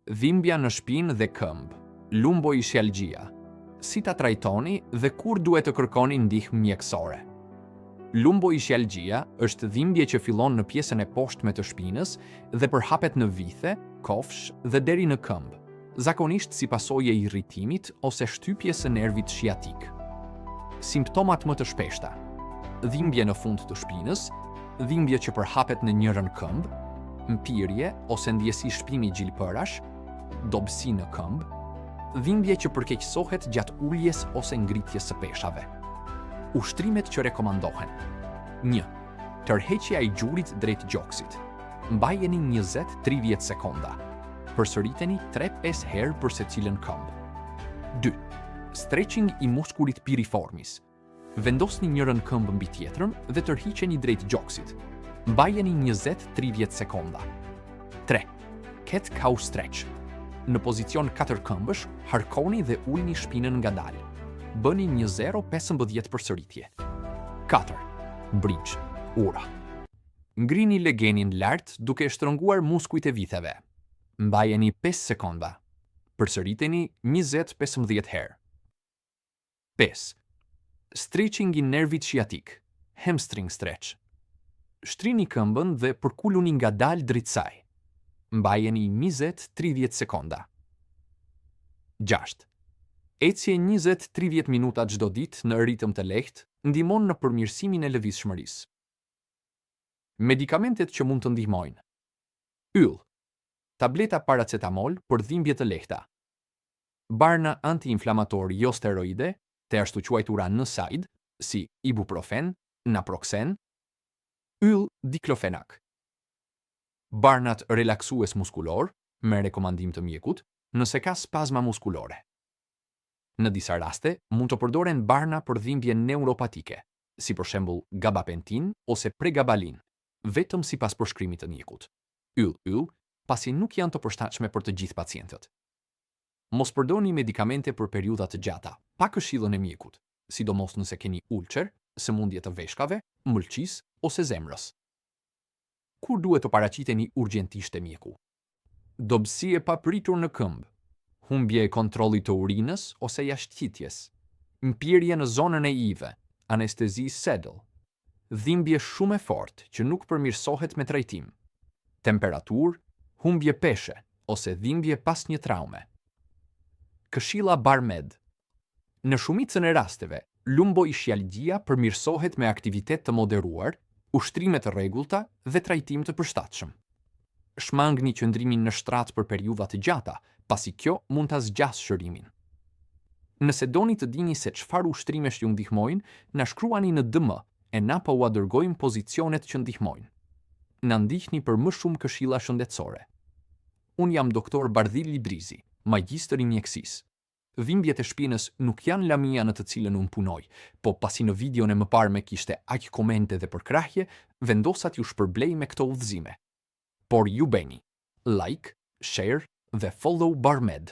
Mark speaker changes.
Speaker 1: Dhimbja në shpinë dhe këmbë, lumboishialgjia. Si ta trajtoni dhe kur duhet të kërkoni ndihmë mjekësore? Lumboishialgjia është dhimbje që fillon në pjesën e poshtme të shpinës dhe përhapet në vithe, kofsh dhe deri në këmbë, zakonisht si pasojë e irritimit ose shtypjes së nervit shiatik. Simptomat më të shpeshta: dhimbje në fund të shpinës, dhimbje që përhapet në njërin këmbë, mpirje ose ndjesi shpimi gjilpërash, dobësi në këmbë, dhimbje që përkeqësohet gjatë uljes ose ngritjes së peshave. Ushtrimet që rekomandohen: 1. Tërheqja e gjurit drejt gjoksit. Mbajeni 20-30 sekonda. Përsëriteni 3-5 herë për secilën këmbë. 2. Stretching i muskulit piriformis. Vendosni njërin këmbë mbi tjetrën dhe tërhiqeni drejt gjoksit. Mbajeni 20-30 sekonda. 3. Cat cow stretch. Në pozicion 4 këmbësh, harkoni dhe ulni shpinën ngadalë. Bëni 0-15 përsëritje. 4. Bridge, ura. Ngrini legenin lart duke shtrënguar muskujt e vitheve. Mbajeni 5 sekonda. Përsëriteni 20-15 herë. 5. Stretching i nervit shiatik, hamstring stretch. Shtrini këmbën dhe përkuluni ngadalë drejt saj. Mbajeni 20-30 sekonda. 6. Ecje 20-30 minuta çdo ditë në ritëm të lehtë ndihmon në përmirësimin e lëvizshmërisë. Medikamentet që mund të ndihmojnë: yll, tableta paracetamol për dhimbje të lehta, barna antiinflamator jo steroide, të ashtu quajtura NSAID, si ibuprofen, naproxen, yll diklofenak, barnat relaksues muskulor, me rekomandim të mjekut, nëse ka spazma muskulore. Në disa raste, mund të përdoren barna për dhimbje neuropatike, si për shembull gabapentin ose pregabalin, vetëm sipas përshkrimit të mjekut. Yll, pasi nuk janë të përshtatshme për të gjithë pacientët. Mos përdorni medikamente për periudha të gjata, pa këshillën e mjekut, sidomos nëse keni ulçer, sëmundje të veshkave, mëlçisë ose zemrës. Kur duhet të paraqiteni urgjentisht te mjeku? Dobësi e papritur në këmbë, humbje e kontrollit të urinës ose jashtëqitjes, mpirje në zonën e ive, anestezi saddle, dhimbje shumë e fortë që nuk përmirësohet me trajtim, temperaturë, humbje peshe ose dhimbje pas një traume. Këshilla Barmed. Në shumicën e rasteve, lumboishialgjia përmirësohet me aktivitet të moderuar, ushtrime të rregullta dhe trajtim të përshtatshëm. Shmangni qëndrimin në shtrat për periudha të gjata, pasi kjo mund ta zgjasë shërimin. Nëse doni të dini se çfarë ushtrimesh ju ndihmojnë, na shkruani në DM e na po ua dërgojmë pozicionet që ndihmojnë. Na ndihni për më shumë këshilla shëndetësore. Unë jam doktor Bardhil Librizi, magjistër i mjekësisë. Dhimbjet e shpinës nuk janë lamia në të cilën unë punoj, po pasi në videon e mëparme kishte aq komente dhe përkrahje, vendosa t'ju shpërblej me këto udhëzime. Por ju bëni like, share dhe follow Barmed.